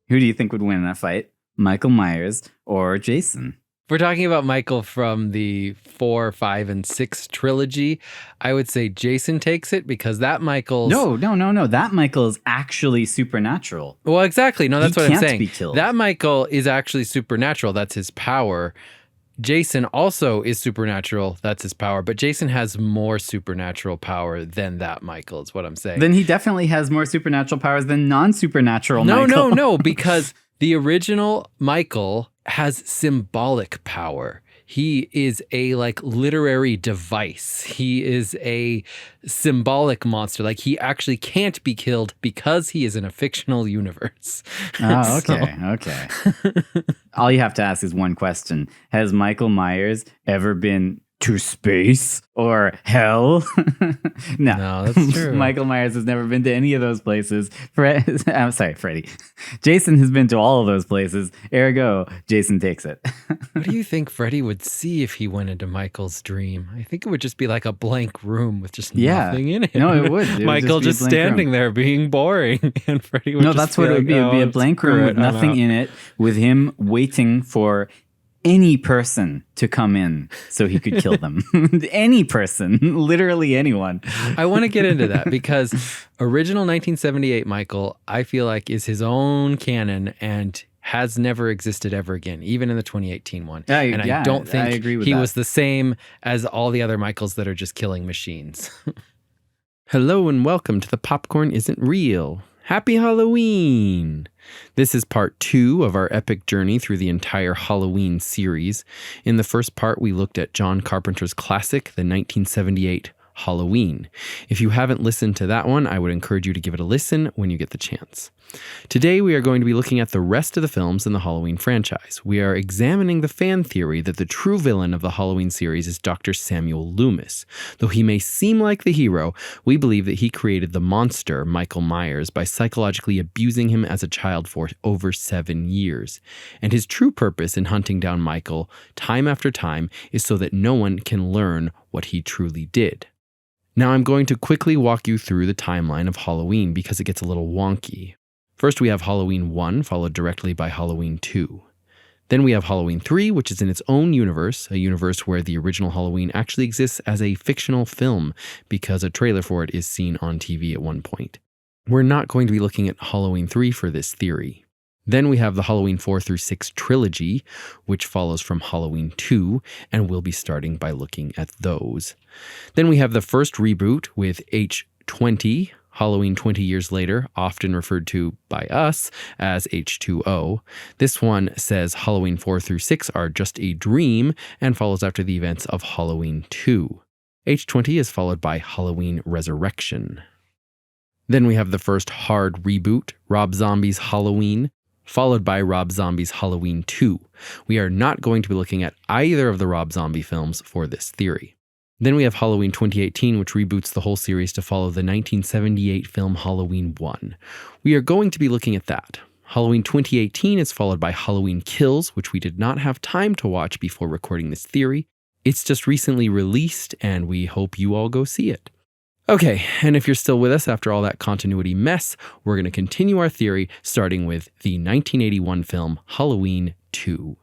Who do you think would win in a fight? Michael Myers or Jason? If we're talking about Michael from the 4, 5, and 6 trilogy, I would say Jason takes it because that Michael's... No. That Michael is actually supernatural. Well, exactly. No, that's what I'm saying. He can't be killed. That Michael is actually supernatural. That's his power. Jason also is supernatural. That's his power. But Jason has more supernatural power than that Michael, is what I'm saying. Then he definitely has more supernatural powers than non-supernatural Michael. No, because the original Michael has symbolic power. He is a literary device. He is a symbolic monster. Like he actually can't be killed because he is in a fictional universe. Oh, okay. All you have to ask is one question. Has Michael Myers ever been to space or hell? No, that's true. Michael Myers has never been to any of those places. I'm sorry, Freddy. Jason has been to all of those places. Ergo, Jason takes it. What do you think Freddy would see if he went into Michael's dream? I think it would just be like a blank room with just nothing in it. No, it would. Michael just standing there being boring, and Freddy would No, that's what it would be. It would be a blank room with nothing in it, with him waiting for any person to come in so he could kill them. Any person, literally anyone. I want to get into that because original 1978 Michael, I feel like, is his own canon and has never existed ever again, even in the 2018 one. I don't think he was the same as all the other Michaels that are just killing machines. Hello and welcome to The Popcorn Isn't Real. Happy Halloween! This is part 2 of our epic journey through the entire Halloween series. In the first part, we looked at John Carpenter's classic, the 1978 Halloween. If you haven't listened to that one, I would encourage you to give it a listen when you get the chance. Today, we are going to be looking at the rest of the films in the Halloween franchise. We are examining the fan theory that the true villain of the Halloween series is Dr. Samuel Loomis. Though he may seem like the hero, we believe that he created the monster, Michael Myers, by psychologically abusing him as a child for over 7 years. And his true purpose in hunting down Michael, time after time, is so that no one can learn what he truly did. Now I'm going to quickly walk you through the timeline of Halloween because it gets a little wonky. First we have Halloween 1, followed directly by Halloween 2. Then we have Halloween 3, which is in its own universe, a universe where the original Halloween actually exists as a fictional film because a trailer for it is seen on TV at one point. We're not going to be looking at Halloween 3 for this theory. Then we have the Halloween 4 through 6 trilogy, which follows from Halloween 2, and we'll be starting by looking at those. Then we have the first reboot with H20, Halloween 20 years later, often referred to by us as H2O. This one says Halloween 4 through 6 are just a dream and follows after the events of Halloween 2. H20 is followed by Halloween Resurrection. Then we have the first hard reboot, Rob Zombie's Halloween, followed by Rob Zombie's Halloween 2. We are not going to be looking at either of the Rob Zombie films for this theory. Then we have Halloween 2018, which reboots the whole series to follow the 1978 film Halloween 1. We are going to be looking at that. Halloween 2018 is followed by Halloween Kills, which we did not have time to watch before recording this theory. It's just recently released, and we hope you all go see it. Okay, and if you're still with us after all that continuity mess, we're going to continue our theory starting with the 1981 film Halloween 2.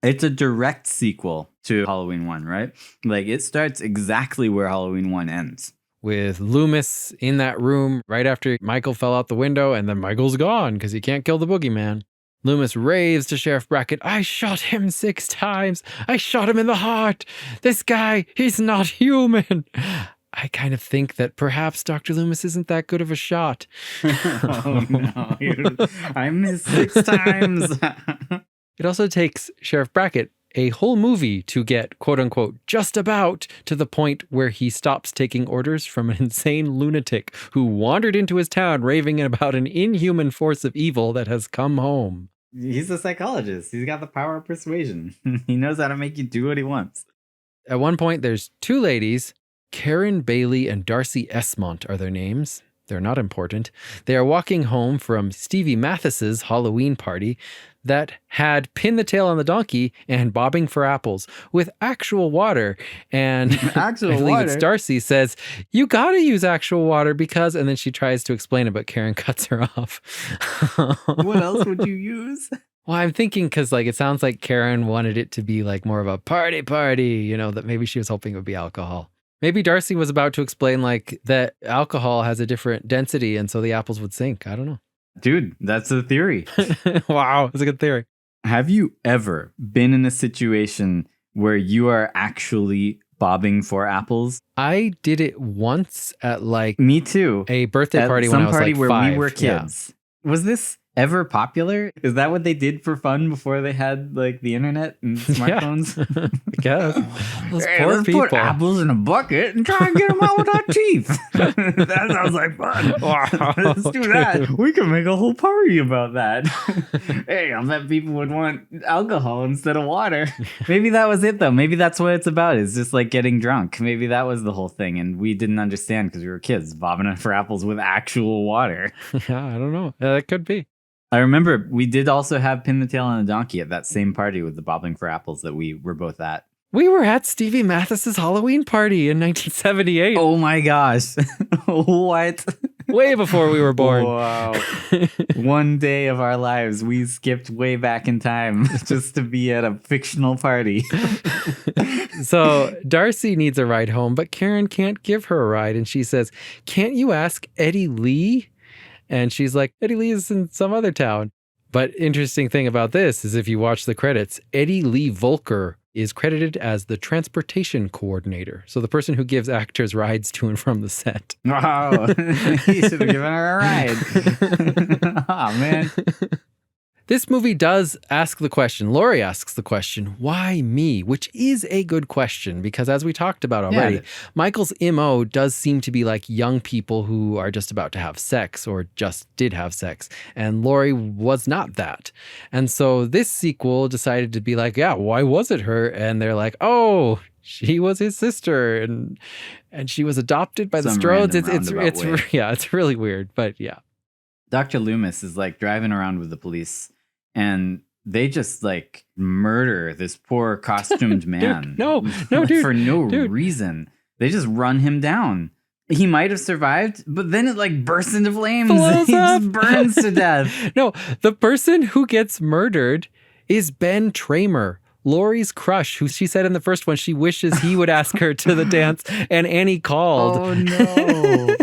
It's a direct sequel to Halloween 1, right? Like, it starts exactly where Halloween 1 ends. With Loomis in that room right after Michael fell out the window, and then Michael's gone because he can't kill the boogeyman. Loomis raves to Sheriff Brackett, "I shot him 6 times. I shot him in the heart. This guy, he's not human." I kind of think that perhaps Dr. Loomis isn't that good of a shot. Oh, no. I missed 6 times. It also takes Sheriff Brackett a whole movie to get, quote unquote, just about to the point where he stops taking orders from an insane lunatic who wandered into his town raving about an inhuman force of evil that has come home. He's a psychologist. He's got the power of persuasion. He knows how to make you do what he wants. At one point, there's 2 ladies. Karen Bailey and Darcy Esmont are their names. They're not important. They are walking home from Stevie Mathis's Halloween party that had Pin the Tail on the Donkey and Bobbing for Apples with actual water. And actual I believe water? It's Darcy says, you got to use actual water because, and then she tries to explain it, but Karen cuts her off. What else would you use? Well, I'm thinking because like it sounds like Karen wanted it to be like more of a party, that maybe she was hoping it would be alcohol. Maybe Darcy was about to explain like that alcohol has a different density and so the apples would sink. I don't know. Dude, that's a theory. Wow, that's a good theory. Have you ever been in a situation where you are actually bobbing for apples? I did it once at like... Me too. A birthday party when I was like 5. Where we were kids. Yeah. Was this ever popular? Is that what they did for fun before they had like the internet and smartphones? Yeah. I guess. Those poor let's people. Put apples in a bucket and try and get them out with our teeth. That sounds like fun. Wow, let's do that. We can make a whole party about that. Hey, I bet people would want alcohol instead of water. Maybe that was it though. Maybe that's what it's about. It's just like getting drunk. Maybe that was the whole thing and we didn't understand because we were kids bobbing for apples with actual water. Yeah, I don't know. It could be. I remember we did also have Pin the Tail on a Donkey at that same party with the bobbing for apples that we were both at. We were at Stevie Mathis's Halloween party in 1978. Oh my gosh. What? Way before we were born. Wow. One day of our lives, we skipped way back in time just to be at a fictional party. So Darcy needs a ride home, but Karen can't give her a ride. And she says, can't you ask Eddie Lee? And she's like, Eddie Lee is in some other town. But interesting thing about this is if you watch the credits, Eddie Lee Volker is credited as the transportation coordinator. So the person who gives actors rides to and from the set. Wow. He should have given her a ride. Oh, man. This movie does ask the question, Laurie asks the question, why me? Which is a good question because as we talked about already, Michael's MO does seem to be like young people who are just about to have sex or just did have sex. And Laurie was not that. And so this sequel decided to be like, yeah, why was it her? And they're like, oh, she was his sister and she was adopted by the Strodes. It's really weird, but yeah. Dr. Loomis is like driving around with the police and they just like murder this poor costumed man. Dude, for no reason. They just run him down. He might have survived, but then it like bursts into flames. He just burns to death. No, the person who gets murdered is Ben Tramer, Laurie's crush, who she said in the first one she wishes he would ask her to the dance, and Annie called. Oh no.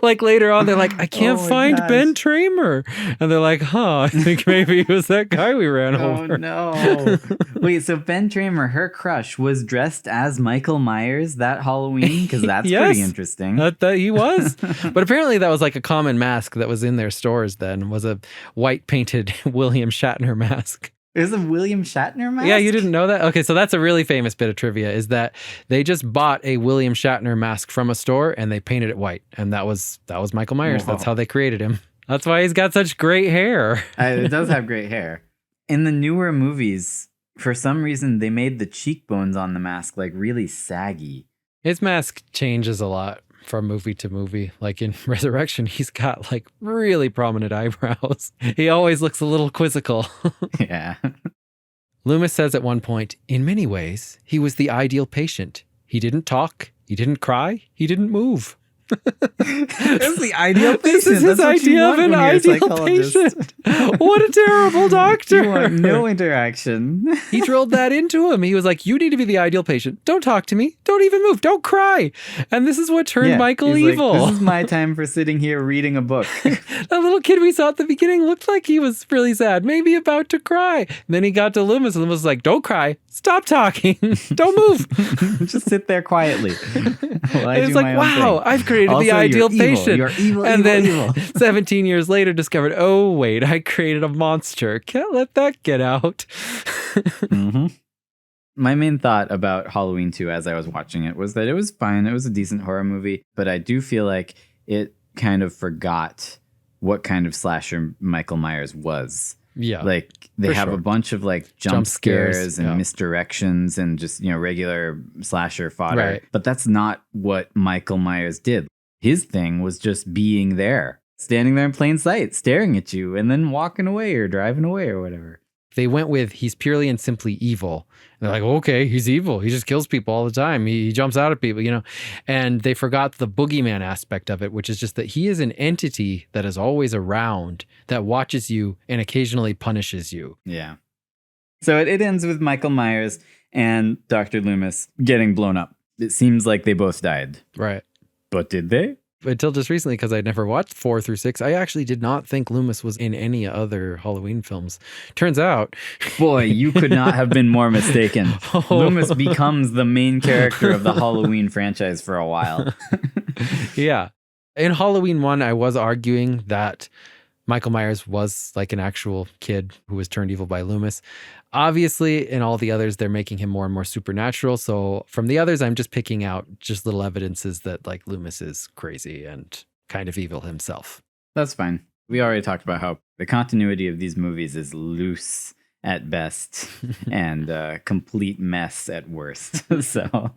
Like later on, they're like, I can't find Ben Tramer. And they're like, I think maybe it was that guy we ran over. Oh no. Wait, so Ben Tramer, her crush, was dressed as Michael Myers that Halloween? Because that's pretty interesting. That he was. But apparently that was like a common mask that was in their stores then, was a white painted William Shatner mask. There's a William Shatner mask? Yeah, you didn't know that? Okay, so that's a really famous bit of trivia, is that they just bought a William Shatner mask from a store and they painted it white. And that was Michael Myers. Whoa. That's how they created him. That's why he's got such great hair. It does have great hair. In the newer movies, for some reason, they made the cheekbones on the mask like really saggy. His mask changes a lot from movie to movie. Like in Resurrection, he's got like really prominent eyebrows. He always looks a little quizzical. Yeah. Loomis says at one point, in many ways, he was the ideal patient. He didn't talk, he didn't cry, he didn't move. That's the ideal patient. This is his idea of an ideal patient. What a terrible doctor. You want no interaction. He drilled that into him. He was like, you need to be the ideal patient. Don't talk to me. Don't even move. Don't cry. And this is what turned Michael evil. Like, this is my time for sitting here reading a book. That little kid we saw at the beginning looked like he was really sad, maybe about to cry. And then he got to Loomis and Loomis was like, don't cry. Stop talking. Don't move. Just sit there quietly. It's like, wow, I've created also, the ideal patient. You're evil, and evil, then 17 years later discovered, oh, wait, I created a monster. Can't let that get out. Mm-hmm. My main thought about Halloween 2 as I was watching it was that it was fine. It was a decent horror movie, but I do feel like it kind of forgot what kind of slasher Michael Myers was. Yeah. Like they have a bunch of like jump scares and misdirections and just, regular slasher fodder. Right. But that's not what Michael Myers did. His thing was just being there, standing there in plain sight, staring at you, and then walking away or driving away or whatever. They went with he's purely and simply evil. And they're like, okay, he's evil. He just kills people all the time. He jumps out at people, And they forgot the boogeyman aspect of it, which is just that he is an entity that is always around, that watches you and occasionally punishes you. Yeah. So it ends with Michael Myers and Dr. Loomis getting blown up. It seems like they both died. Right. But did they? Until just recently, because I'd never watched 4 through 6, I actually did not think Loomis was in any other Halloween films. Turns out... Boy, you could not have been more mistaken. Loomis becomes the main character of the Halloween franchise for a while. Yeah. In Halloween 1, I was arguing that Michael Myers was like an actual kid who was turned evil by Loomis. Obviously, in all the others, they're making him more and more supernatural. So from the others, I'm just picking out just little evidences that like Loomis is crazy and kind of evil himself. That's fine. We already talked about how the continuity of these movies is loose at best and a complete mess at worst. So,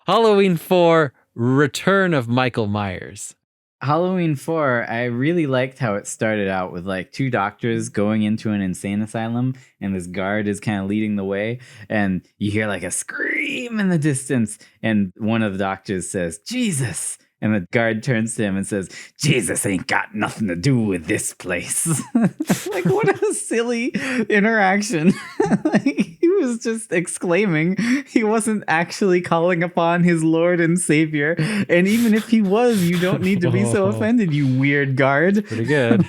Halloween 4, Return of Michael Myers. Halloween 4, I really liked how it started out with like 2 doctors going into an insane asylum, and this guard is kind of leading the way, and you hear like a scream in the distance, and one of the doctors says, "Jesus!" And the guard turns to him and says, "Jesus ain't got nothing to do with this place." Like, what a silly interaction. Like, he was just exclaiming. He wasn't actually calling upon his Lord and Savior. And even if he was, you don't need to be so offended, you weird guard. Pretty good.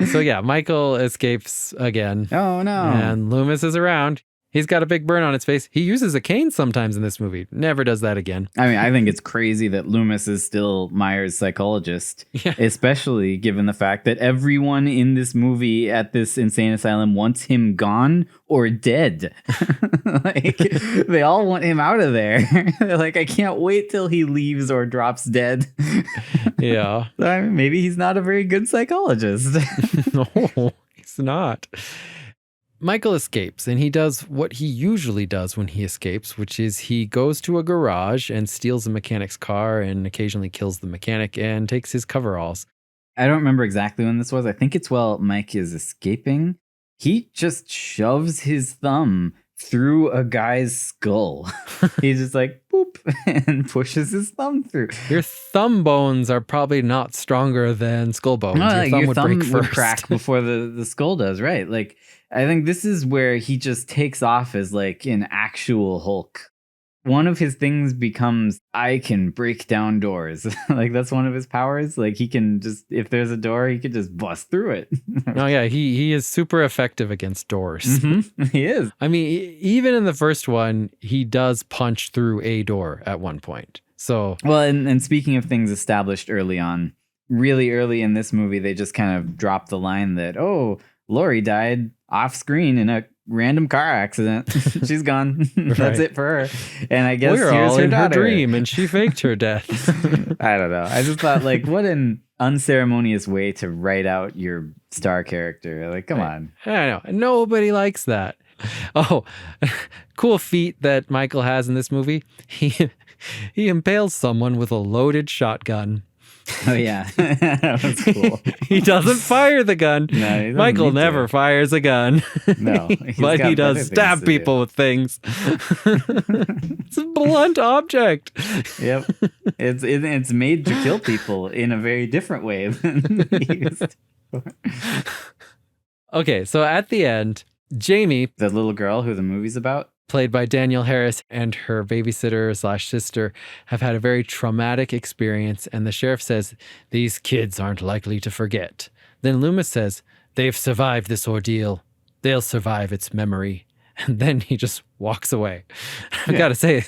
So yeah, Michael escapes again. Oh, no. And Loomis is around. He's got a big burn on his face. He uses a cane sometimes in this movie. Never does that again. I mean, I think it's crazy that Loomis is still Myers' psychologist, especially given the fact that everyone in this movie at this insane asylum wants him gone or dead. Like, they all want him out of there. They're like, I can't wait till he leaves or drops dead. Yeah. I mean, maybe he's not a very good psychologist. No, he's not. Michael escapes, and he does what he usually does when he escapes, which is he goes to a garage and steals a mechanic's car and occasionally kills the mechanic and takes his coveralls. I don't remember exactly when this was. I think it's while Mike is escaping. He just shoves his thumb through a guy's skull. He's just like, boop, and pushes his thumb through. Your thumb bones are probably not stronger than skull bones. Your thumb would crack before the skull does, right? Like, I think this is where he just takes off as like an actual Hulk. One of his things becomes, I can break down doors. Like, that's one of his powers. Like, he can just, if there's a door, he could just bust through it. Oh yeah, he is super effective against doors. Mm-hmm. He is. I mean, even in the first one, he does punch through a door at one point. So, well, and speaking of things established early on, really early in this movie, they just kind of dropped the line that, oh, Lori died off screen in a random car accident. She's gone. That's Right. it for her. And I guess we're here's all her in daughter. her dream, and she faked her death. I don't know. I just thought, like, what an unceremonious way to write out your star character. Like, come on. I know. Nobody likes that. Oh, cool feat that Michael has in this movie. He impales someone with a loaded shotgun. Oh, yeah. That was cool. He doesn't fire the gun. No, he Michael never fires a gun. No. But he does stab people with things. It's a blunt object. Yep. It's made to kill people in a very different way than he used to. Okay, so at the end, Jamie, The little girl who the movie's about, played by Danielle Harris, and her babysitter/sister have had a very traumatic experience, and the sheriff says, these kids aren't likely to forget. Then Loomis says, they've survived this ordeal. They'll survive its memory. And then he just walks away. I've got to say,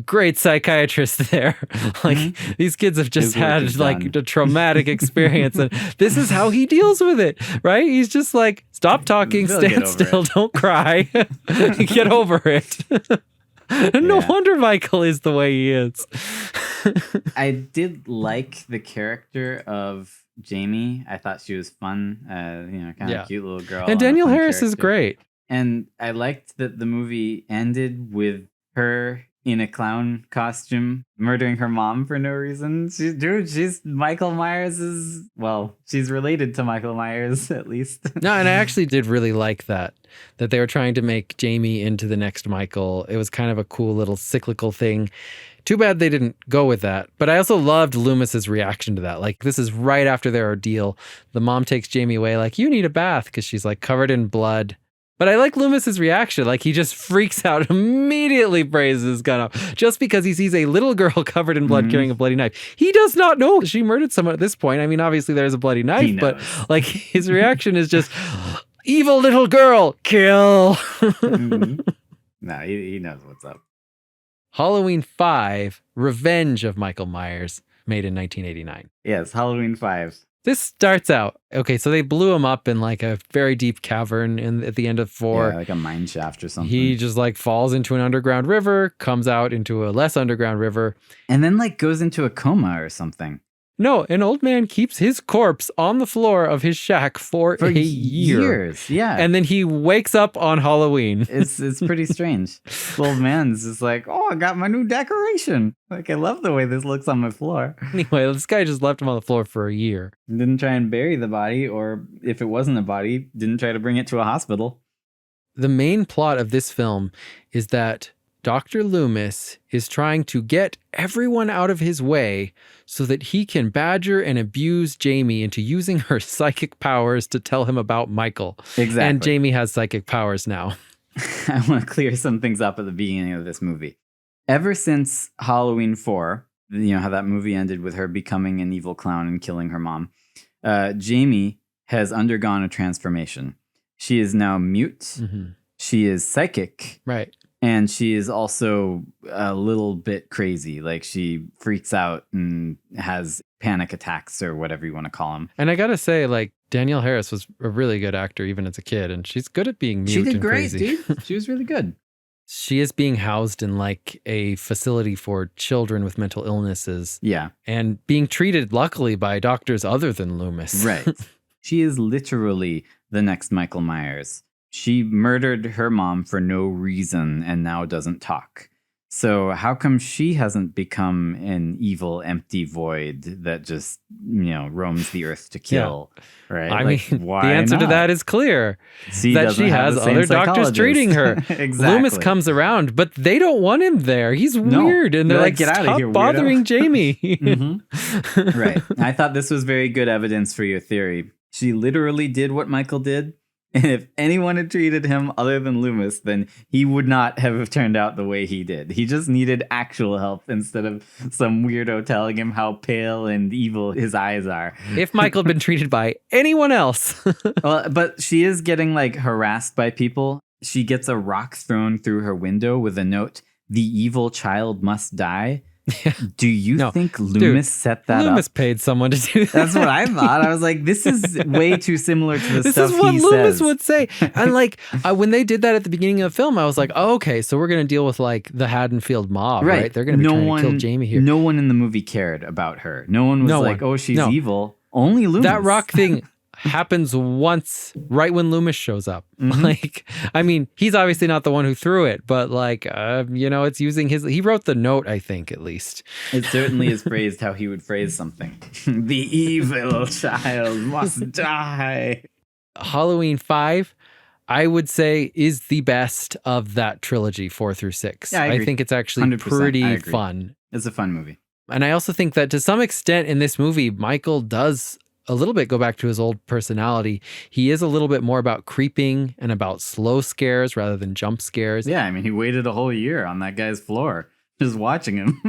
great psychiatrist there. Like, these kids have just had like a traumatic experience, and this is how he deals with it, right? He's just like, stop talking, stand still, don't cry, get over it. No wonder Michael is the way he is. I did like the character of Jamie. I thought she was fun, kind of cute little girl. And Danielle Harris is great. And I liked that the movie ended with her in a clown costume, murdering her mom for no reason. She's Michael Myers she's related to Michael Myers, at least. No, and I actually did really like that they were trying to make Jamie into the next Michael. It was kind of a cool little cyclical thing. Too bad they didn't go with that. But I also loved Loomis's reaction to that. Like, this is right after their ordeal. The mom takes Jamie away, like, you need a bath, because she's like covered in blood. But I like Loomis's reaction. Like, he just freaks out, immediately braises his gun up, just because he sees a little girl covered in blood carrying a bloody knife. He does not know she murdered someone at this point. I mean, obviously there's a bloody knife, but like, his reaction is just, evil little girl, kill. No, he knows what's up. Halloween 5, Revenge of Michael Myers, made in 1989. Yes, Halloween 5. This starts out, okay, so they blew him up in like a very deep cavern at the end of 4. Yeah, like a mine shaft or something. He just like falls into an underground river, comes out into a less underground river. And then like goes into a coma or something. No, an old man keeps his corpse on the floor of his shack for a year. Years, yeah. And then he wakes up on Halloween. It's pretty strange. This old man's just like, oh, I got my new decoration. Like, I love the way this looks on my floor. Anyway, this guy just left him on the floor for a year. Didn't try and bury the body, or if it wasn't a body, didn't try to bring it to a hospital. The main plot of this film is that Dr. Loomis is trying to get everyone out of his way so that he can badger and abuse Jamie into using her psychic powers to tell him about Michael. Exactly. And Jamie has psychic powers now. I want to clear some things up at the beginning of this movie. Ever since Halloween 4, you know how that movie ended with her becoming an evil clown and killing her mom, Jamie has undergone a transformation. She is now mute. Mm-hmm. She is psychic. Right. And she is also a little bit crazy. Like, she freaks out and has panic attacks or whatever you want to call them. And I got to say, like, Danielle Harris was a really good actor even as a kid. And she's good at being mute and crazy. She did great, dude. She was really good. She is being housed in like a facility for children with mental illnesses. Yeah. And being treated, luckily, by doctors other than Loomis. Right. She is literally the next Michael Myers. She murdered her mom for no reason and now doesn't talk. So how come she hasn't become an evil, empty void that just, roams the earth to kill? Yeah. Right? I mean, why the answer to that is clear. That she has other doctors treating her. Exactly. Loomis comes around, but they don't want him there. He's weird. And they're like, get out of here, bothering Jamie. Mm-hmm. Right. I thought this was very good evidence for your theory. She literally did what Michael did. And if anyone had treated him other than Loomis, then he would not have turned out the way he did. He just needed actual help instead of some weirdo telling him how pale and evil his eyes are. If Michael had been treated by anyone else. Well, but she is getting like harassed by people. She gets a rock thrown through her window with a note, "The evil child must die." Do you think Loomis set that up? Loomis paid someone to do that. That's what I thought. I was like, this is way too similar to the stuff he says. This is what Loomis would say. And like, when they did that at the beginning of the film, I was like, oh, okay, so we're going to deal with like the Haddonfield mob, right? They're going to be trying to kill Jamie here. No one in the movie cared about her. No one was like, oh, she's evil. Only Loomis. That rock thing happens once right when Loomis shows up. Mm-hmm. Like, I mean, he's obviously not the one who threw it, but like, it's using he wrote the note, I think, at least. It certainly is phrased how he would phrase something. The evil child must die. Halloween 5, I would say, is the best of that trilogy, 4 through 6. Yeah, I think it's actually pretty fun. It's a fun movie. And I also think that to some extent in this movie, Michael does a little bit go back to his old personality. He is a little bit more about creeping and about slow scares rather than jump scares. Yeah, I mean, he waited a whole year on that guy's floor just watching him.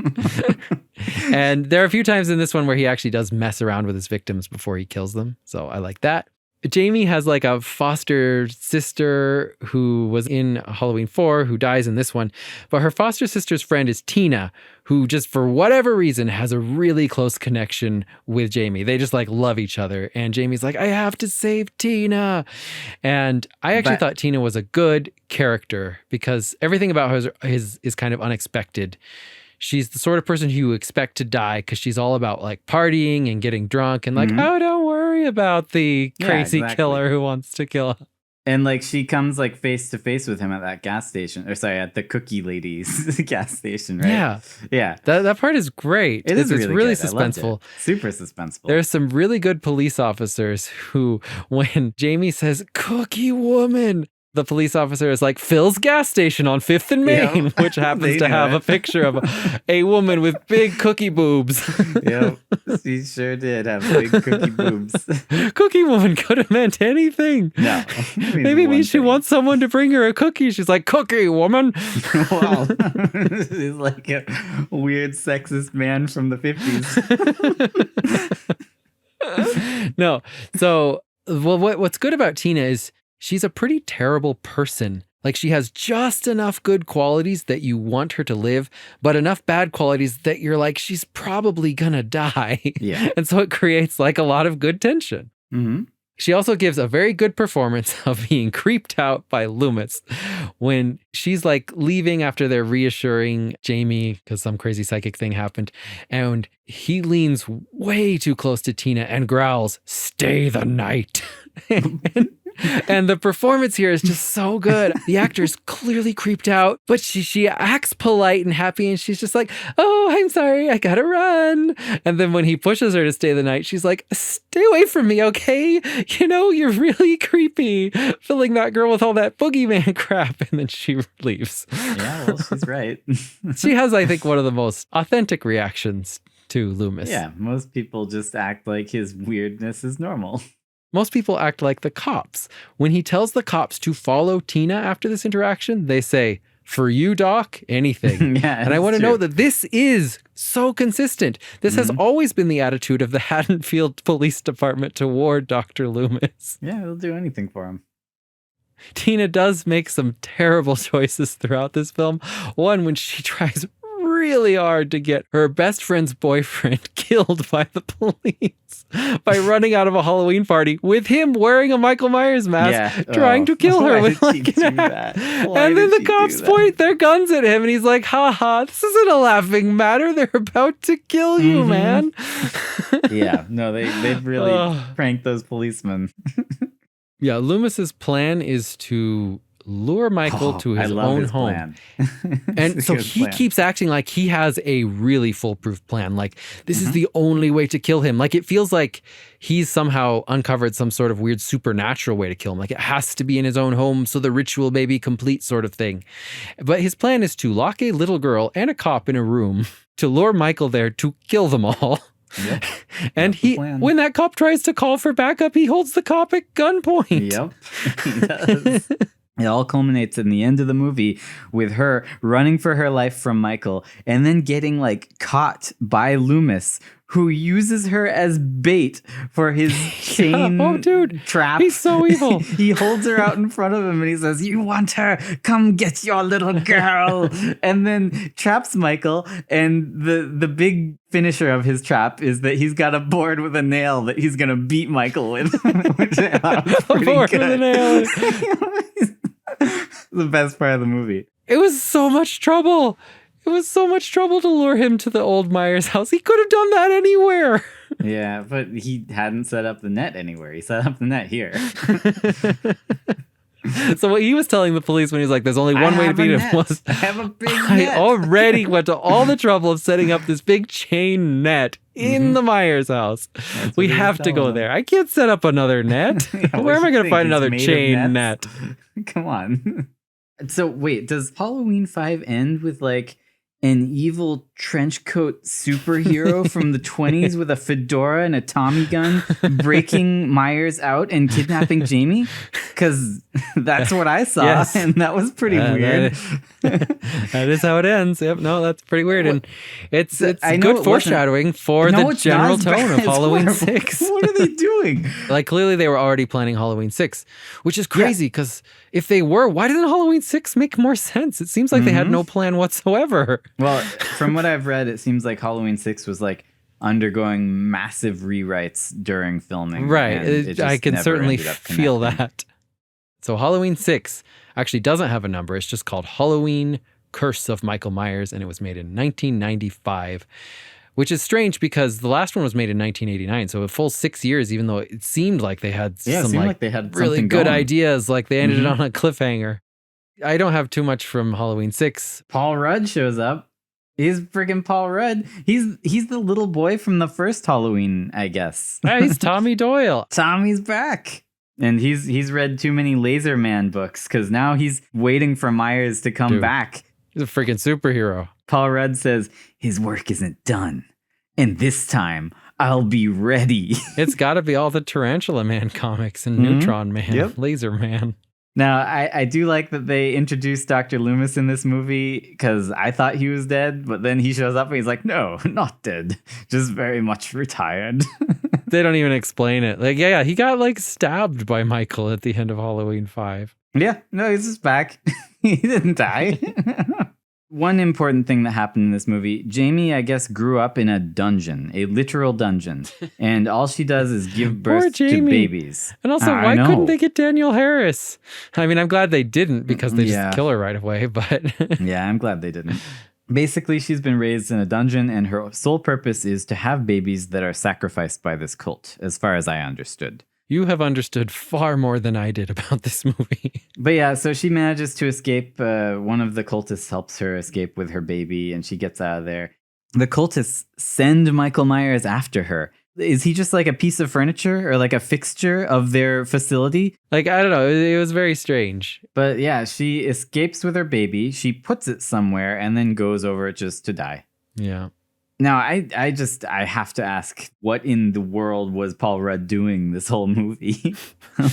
And there are a few times in this one where he actually does mess around with his victims before he kills them. So I like that. Jamie has like a foster sister who was in Halloween 4 who dies in this one. But her foster sister's friend is Tina, who just for whatever reason has a really close connection with Jamie. They just like love each other. And Jamie's like, I have to save Tina. And I actually thought Tina was a good character because everything about her is kind of unexpected. She's the sort of person who you expect to die because she's all about like partying and getting drunk and like, oh, don't worry about the crazy killer who wants to kill And like she comes like face to face with him at that gas station, or sorry, at the cookie lady's gas station, right? Yeah. That part is great. It's really suspenseful. Super suspenseful. There's some really good police officers who, when Jamie says "cookie woman," the police officer is like, Phil's gas station on 5th and Main, which happens to have a picture of a woman with big cookie boobs. Yep, she sure did have big cookie boobs. Cookie woman could have meant anything. No. Maybe it means she wants someone to bring her a cookie. She's like, cookie woman. Wow. He's like a weird sexist man from the 50s. No. So, well, what's good about Tina is she's a pretty terrible person. Like she has just enough good qualities that you want her to live, but enough bad qualities that you're like, she's probably gonna die. Yeah. And so it creates like a lot of good tension. Mm-hmm. She also gives a very good performance of being creeped out by Loomis when she's like leaving after they're reassuring Jamie because some crazy psychic thing happened. And he leans way too close to Tina and growls, "Stay the night." And the performance here is just so good. The actor is clearly creeped out, but she acts polite and happy, and she's just like, "Oh, I'm sorry, I gotta run." And then when he pushes her to stay the night, she's like, "Stay away from me, okay? You know, you're really creepy, filling that girl with all that boogeyman crap." And then she leaves. Yeah, well, she's right. She has, I think, one of the most authentic reactions to Loomis. Yeah, most people just act like his weirdness is normal. Most people act like the cops. When he tells the cops to follow Tina after this interaction, they say, "For you, Doc, anything." Yeah, and I want to know that this is so consistent. This has always been the attitude of the Haddonfield Police Department toward Dr. Loomis. Yeah, they'll do anything for him. Tina does make some terrible choices throughout this film. One, when she tries really hard to get her best friend's boyfriend killed by the police by running out of a Halloween party with him wearing a Michael Myers mask, trying to kill her with like an axe. And then the cops point their guns at him and he's like, "Ha, this isn't a laughing matter. They're about to kill you, man." Yeah, no, they've really pranked those policemen. Yeah, Loomis's plan is to lure Michael to his own home. And so he keeps acting like he has a really foolproof plan. Like, this is the only way to kill him. Like, it feels like he's somehow uncovered some sort of weird supernatural way to kill him. Like, it has to be in his own home so the ritual may be complete, sort of thing. But his plan is to lock a little girl and a cop in a room to lure Michael there to kill them all. Yep. And when that cop tries to call for backup, he holds the cop at gunpoint. Yep, he does. It all culminates in the end of the movie with her running for her life from Michael and then getting like caught by Loomis, who uses her as bait for his chain trap. He's so evil. He holds her out in front of him and he says, "You want her? Come get your little girl." And then traps Michael. And the big finisher of his trap is that he's got a board with a nail that he's going to beat Michael with. Which a board with a nail. The best part of the movie. It was so much trouble. It was so much trouble to lure him to the old Myers house. He could have done that anywhere. Yeah, but he hadn't set up the net anywhere. He set up the net here. So what he was telling the police when he was like, "There's only one way to beat him," was, "I have a big net. I already went to all the trouble of setting up this big chain net in the Myers house. We have to go there. I can't set up another net. Where am I going to find another chain net?" Come on. So wait, does Halloween 5 end with like an evil trench coat superhero from the 20s with a fedora and a Tommy gun breaking Myers out and kidnapping Jamie? Because that's what I saw, and that was pretty weird. That is how it ends. Yep, no, that's pretty weird. And it's good foreshadowing for the general tone of Halloween 6. What are they doing? Like, clearly they were already planning Halloween 6, which is crazy because if they were, why didn't Halloween 6 make more sense? It seems like they had no plan whatsoever. Well, from what I've read, it seems like Halloween 6 was like undergoing massive rewrites during filming. Right. I can certainly feel that. So Halloween 6 actually doesn't have a number. It's just called Halloween Curse of Michael Myers, and it was made in 1995. which is strange because the last one was made in 1989. So a full 6 years, even though it seemed like they had they had really good going. ideas. Like they ended it on a cliffhanger. I don't have too much from Halloween 6. Paul Rudd shows up. He's freaking Paul Rudd. He's the little boy from the first Halloween, I guess. Yeah, he's Tommy Doyle. Tommy's back. And he's read too many Laser Man books because now he's waiting for Myers to come back. He's a freaking superhero. Paul Rudd says, his work isn't done. And this time, I'll be ready. It's got to be all the Tarantula Man comics and Neutron Man, Laser Man. Now, I do like that they introduced Dr. Loomis in this movie because I thought he was dead, but then he shows up and he's like, no, not dead, just very much retired. They don't even explain it. Like, yeah, he got like stabbed by Michael at the end of Halloween 5. Yeah, no, he's just back. He didn't die. One important thing that happened in this movie, Jamie, I guess, grew up in a dungeon, a literal dungeon. And all she does is give birth to babies. And also, why couldn't they get Danielle Harris? I mean, I'm glad they didn't because they just kill her right away. But yeah, I'm glad they didn't. Basically, she's been raised in a dungeon and her sole purpose is to have babies that are sacrificed by this cult, as far as I understood. You have understood far more than I did about this movie. But yeah, so she manages to escape. One of the cultists helps her escape with her baby, and she gets out of there. The cultists send Michael Myers after her. Is he just like a piece of furniture or like a fixture of their facility? Like, I don't know. It was very strange. But yeah, she escapes with her baby. She puts it somewhere and then goes over just to die. Yeah. Now, I have to ask, what in the world was Paul Rudd doing this whole movie?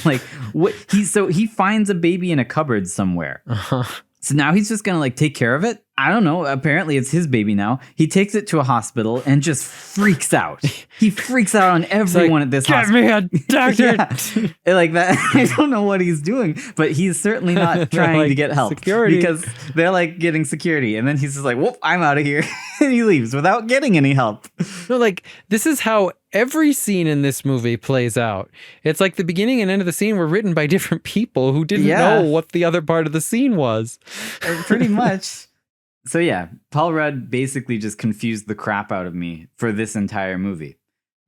Like, what? He finds a baby in a cupboard somewhere. Uh-huh. So now he's just gonna like take care of it? I don't know. Apparently it's his baby now. He takes it to a hospital and just freaks out. He freaks out on everyone at this hospital. Get me a doctor. Like that. I don't know what he's doing, but he's certainly not trying like, to get help. Security. Because they're like getting security. And then he's just like, whoop, I'm out of here. And he leaves without getting any help. No, like, this is how every scene in this movie plays out. It's like the beginning and end of the scene were written by different people who didn't know what the other part of the scene was. Pretty much. So yeah, Paul Rudd basically just confused the crap out of me for this entire movie.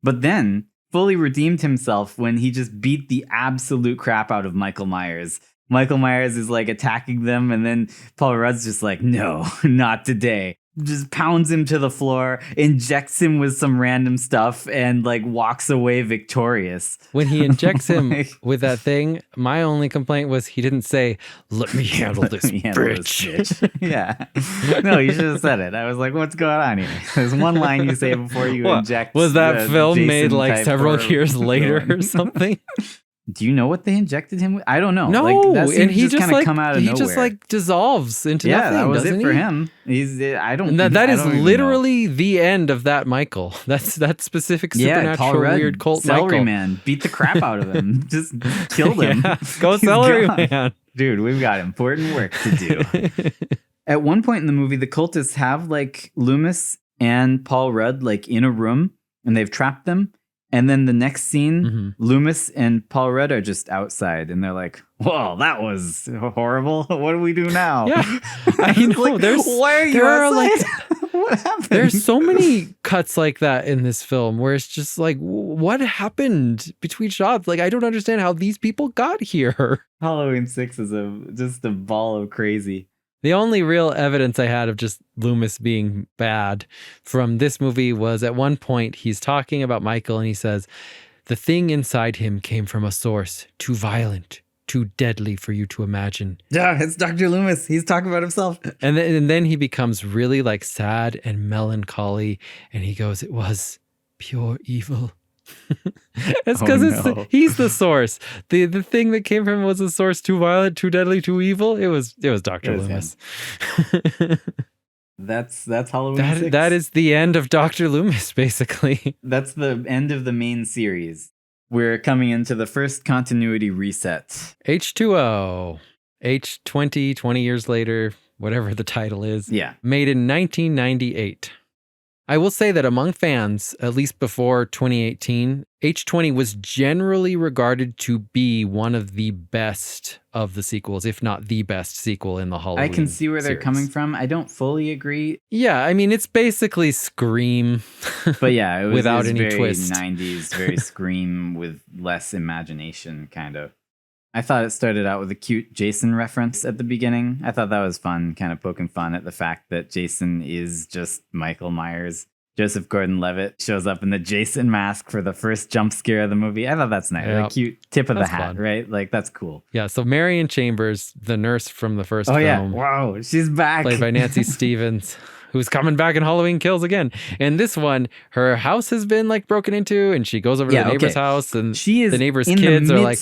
But then fully redeemed himself when he just beat the absolute crap out of Michael Myers. Michael Myers is like attacking them, and then Paul Rudd's just like, no, not today. Just pounds him to the floor, injects him with some random stuff, and like walks away victorious. When he injects him with that thing, my only complaint was he didn't say, let me handle this bitch. Yeah. No, you should have said it. I was like, what's going on here? There's one line you say before you inject. Was that film Jason made like several years later or something? Do you know what they injected him with? I don't know. No, like, that and he just kind of like come out of he nowhere. just like dissolves into nothing. Yeah, that was it for he? him. That is literally the end of that Michael. That's that specific supernatural weird cult Celery Michael. Man beat the crap out of him. Just killed him. Go Celery Man, dude. We've got important work to do. At one point in the movie, the cultists have like Loomis and Paul Rudd like in a room, and they've trapped them. And then the next scene, Loomis and Paul Rudd are just outside, and they're like, "Whoa, that was horrible. What do we do now?" Yeah, I know. Like, why are you outside? What happened? There's so many cuts like that in this film where it's just like, what happened between shots? Like, I don't understand how these people got here. Halloween 6 is just a ball of crazy. The only real evidence I had of just Loomis being bad from this movie was at one point he's talking about Michael and he says, the thing inside him came from a source too violent, too deadly for you to imagine. Yeah, it's Dr. Loomis. He's talking about himself. And then he becomes really like sad and melancholy and he goes, it was pure evil. It's because he's the source. The thing that came from him was a source too violent, too deadly, too evil. It was Dr. Loomis. That's Halloween 6. That is the end of Dr. Loomis, basically. That's the end of the main series. We're coming into the first continuity reset. H2O. H20 years later, whatever the title is. Yeah. Made in 1998. I will say that among fans, at least before 2018, H20 was generally regarded to be one of the best of the sequels, if not the best sequel in the Halloween I can see where series. they're coming from. I don't fully agree. Yeah, I mean, it's basically Scream, but yeah, it was, without any very twist. 90s, very Scream with less imagination, kind of. I thought it started out with a cute Jason reference at the beginning. I thought that was fun, kind of poking fun at the fact that Jason is just Michael Myers. Joseph Gordon-Levitt shows up in the Jason mask for the first jump scare of the movie. I thought that's nice. Yep. A cute tip of the hat, fun. Right? Like, that's cool. Yeah, so Marion Chambers, the nurse from the first film. Yeah. Wow, she's back. Played by Nancy Stevens, who's coming back in Halloween Kills again. And this one, her house has been like broken into, and she goes over to the neighbor's house, and she is the neighbor's kids are like...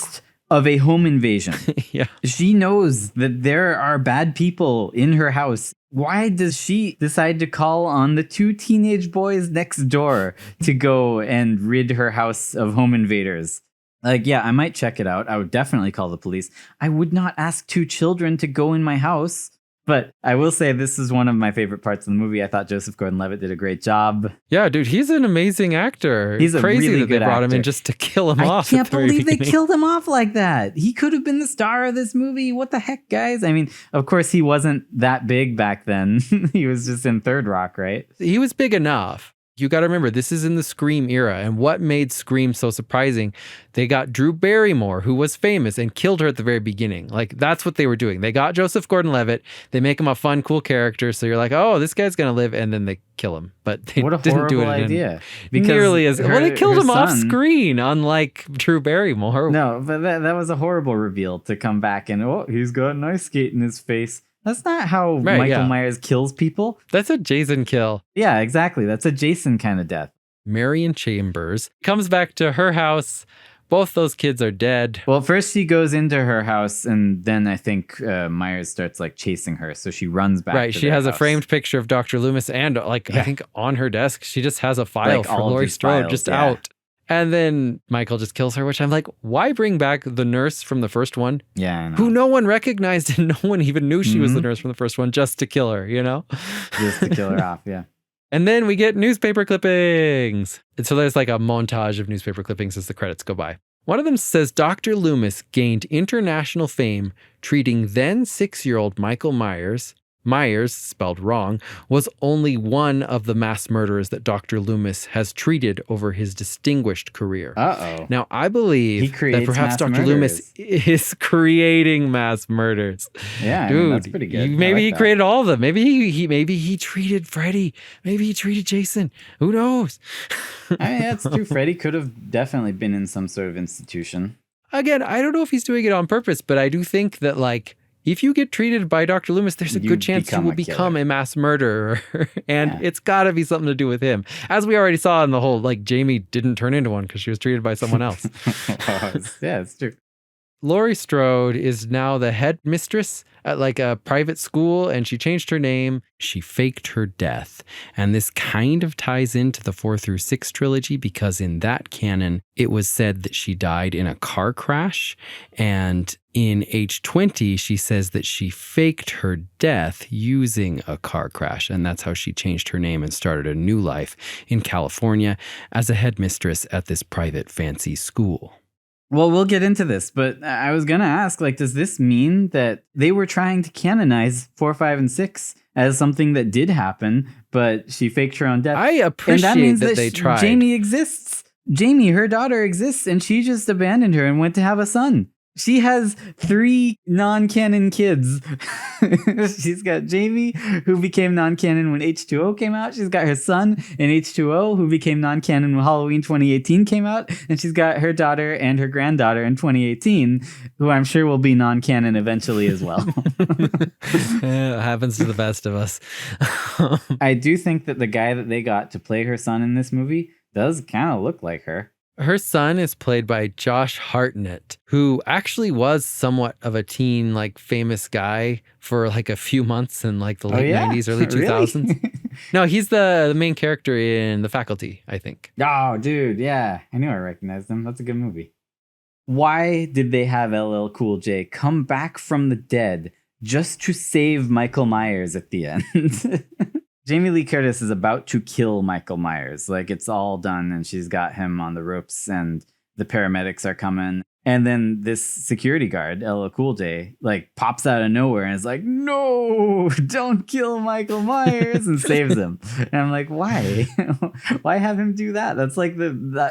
of a home invasion. Yeah. She knows that there are bad people in her house. Why does she decide to call on the 2 teenage boys next door to go and rid her house of home invaders? Like, yeah, I might check it out. I would definitely call the police. I would not ask 2 children to go in my house. But I will say this is one of my favorite parts of the movie. I thought Joseph Gordon-Levitt did a great job. Yeah, dude, he's an amazing actor. He's crazy really that they brought him in just to kill him off. I can't believe they killed him off like that. He could have been the star of this movie. What the heck, guys? I mean, of course, he wasn't that big back then. He was just in Third Rock, right? He was big enough. You got to remember, this is in the Scream era. And what made Scream so surprising? They got Drew Barrymore, who was famous, and killed her at the very beginning. Like, that's what they were doing. They got Joseph Gordon-Levitt. They make him a fun, cool character. So you're like, oh, this guy's going to live. And then they kill him. But they didn't do it idea. Nearly as well. They killed him off screen, unlike Drew Barrymore. No, but that was a horrible reveal to come back and, oh, he's got an ice skate in his face. That's not how Michael Myers kills people. That's a Jason kill. Yeah, exactly. That's a Jason kind of death. Marion Chambers comes back to her house. Both those kids are dead. Well, first she goes into her house, and then I think Myers starts like chasing her. So she runs back. Right. She has a framed picture of Dr. Loomis, and I think on her desk, she just has a file for Laurie Strode just out. And then Michael just kills her, which I'm like, why bring back the nurse from the first one? Yeah, I know. Who no one recognized and no one even knew she was the nurse from the first one, just to kill her, you know? Just to kill her off, yeah. And then we get newspaper clippings. And so there's like a montage of newspaper clippings as the credits go by. One of them says Dr. Loomis gained international fame treating then 6-year-old Michael Myers. Myers, spelled wrong, was only one of the mass murderers that Dr. Loomis has treated over his distinguished career. Uh-oh. Now, I believe that perhaps Dr. Loomis is creating mass murders. Yeah, dude, that's pretty good. Maybe he created all of them. Maybe he treated Freddy. Maybe he treated Jason. Who knows? I mean, that's true. Freddy could have definitely been in some sort of institution. Again, I don't know if he's doing it on purpose, but I do think that, like, if you get treated by Dr. Loomis, there's a good chance you will become a mass murderer. And it's got to be something to do with him. As we already saw in the whole, like, Jamie didn't turn into one because she was treated by someone else. Yeah, it's true. Laurie Strode is now the headmistress at like a private school, and she changed her name. She faked her death. And this kind of ties into the 4 through 6 trilogy, because in that canon, it was said that she died in a car crash. And in H20, she says that she faked her death using a car crash. And that's how she changed her name and started a new life in California as a headmistress at this private fancy school. Well, we'll get into this, but I was going to ask, like, does this mean that they were trying to canonize 4, 5, and 6 as something that did happen, but she faked her own death? I appreciate and that means that they tried. Jamie exists. Jamie, her daughter, exists, and she just abandoned her and went to have a son. She has 3 non-canon kids. She's got Jamie, who became non-canon when H2O came out. She's got her son in H2O, who became non-canon when Halloween 2018 came out. And she's got her daughter and her granddaughter in 2018, who I'm sure will be non-canon eventually as well. It happens to the best of us. I do think that the guy that they got to play her son in this movie does kind of look like her. Her son is played by Josh Hartnett, who actually was somewhat of a teen, like, famous guy for like a few months in like the late 90s, early 2000s. Really? No, he's the main character in The Faculty, I think. Oh, dude, yeah. I knew I recognized him. That's a good movie. Why did they have LL Cool J come back from the dead just to save Michael Myers at the end? Jamie Lee Curtis is about to kill Michael Myers. Like, it's all done, and she's got him on the ropes, and the paramedics are coming. And then this security guard, LL Cool J, like, pops out of nowhere and is like, no, don't kill Michael Myers, and saves him. And I'm like, why? Why have him do that? That's like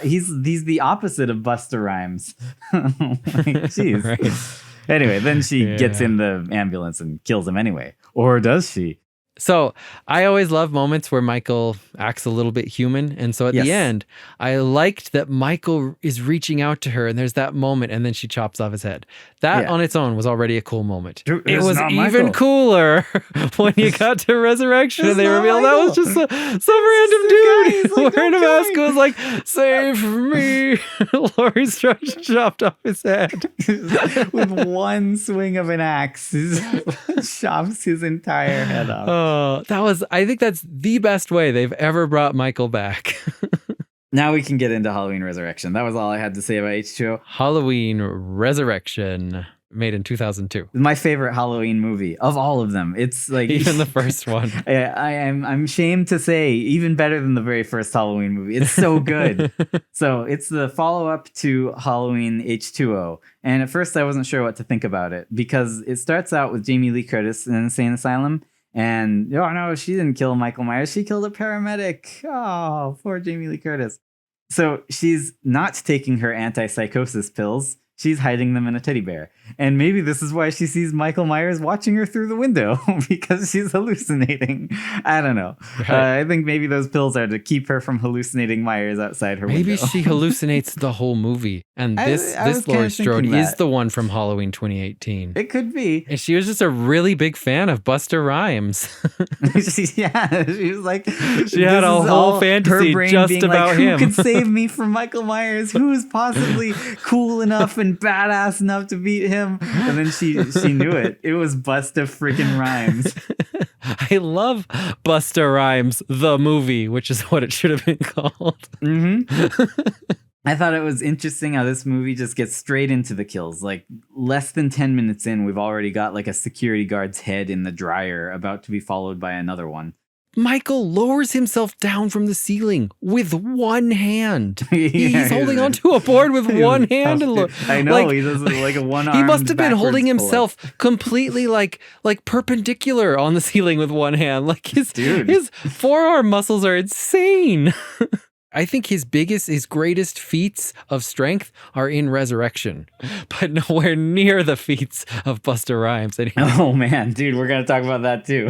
he's the opposite of Busta Rhymes. Like, jeez. Right. Anyway, then she gets in the ambulance and kills him anyway. Or does she? So I always love moments where Michael acts a little bit human. And so at the end, I liked that Michael is reaching out to her and there's that moment and then she chops off his head. That on its own was already a cool moment. It was even cooler when you got to Resurrection and they revealed that was just some random dude wearing a mask who was like, save me. Laurie Strode chopped off his head. With one swing of an axe, chops his entire head off. I think that's the best way they've ever brought Michael back. Now we can get into Halloween Resurrection. That was all I had to say about H2O. Halloween Resurrection, made in 2002. My favorite Halloween movie of all of them. It's like even the first one. I'm ashamed to say even better than the very first Halloween movie. It's so good. So it's the follow-up to Halloween H2O. And at first I wasn't sure what to think about it because it starts out with Jamie Lee Curtis in an insane asylum. And, oh no, she didn't kill Michael Myers. She killed a paramedic. Oh, poor Jamie Lee Curtis. So she's not taking her antipsychosis pills. She's hiding them in a teddy bear. And maybe this is why she sees Michael Myers watching her through the window because she's hallucinating. I don't know. Right. I think maybe those pills are to keep her from hallucinating Myers outside her window. Maybe she hallucinates the whole movie. And this Laurie Strode is the one from Halloween 2018. It could be. And she was just a really big fan of Busta Rhymes. She was like... She had a whole fantasy just about him. Who could save me from Michael Myers? Who is possibly cool enough and badass enough to beat him? And then she knew it. It was Busta freaking Rhymes. I love Busta Rhymes, the movie, which is what it should have been called. Mm-hmm. I thought it was interesting how this movie just gets straight into the kills. Like less than 10 minutes in, we've already got like a security guard's head in the dryer about to be followed by another one. Michael lowers himself down from the ceiling with one hand. He's holding onto a board with one hand. I know, he does like a one-arm. He must have been holding himself completely like perpendicular on the ceiling with one hand. Like his forearm muscles are insane. I think his greatest feats of strength are in Resurrection, but nowhere near the feats of Busta Rhymes. Anyway. Oh man, dude, we're going to talk about that too.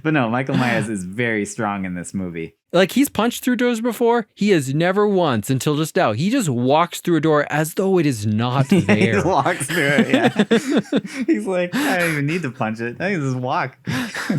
But no, Michael Myers is very strong in this movie. Like he's punched through doors before. He has never once until just now. He just walks through a door as though it is not there. He walks through it, yeah. He's like, I don't even need to punch it. I can just walk.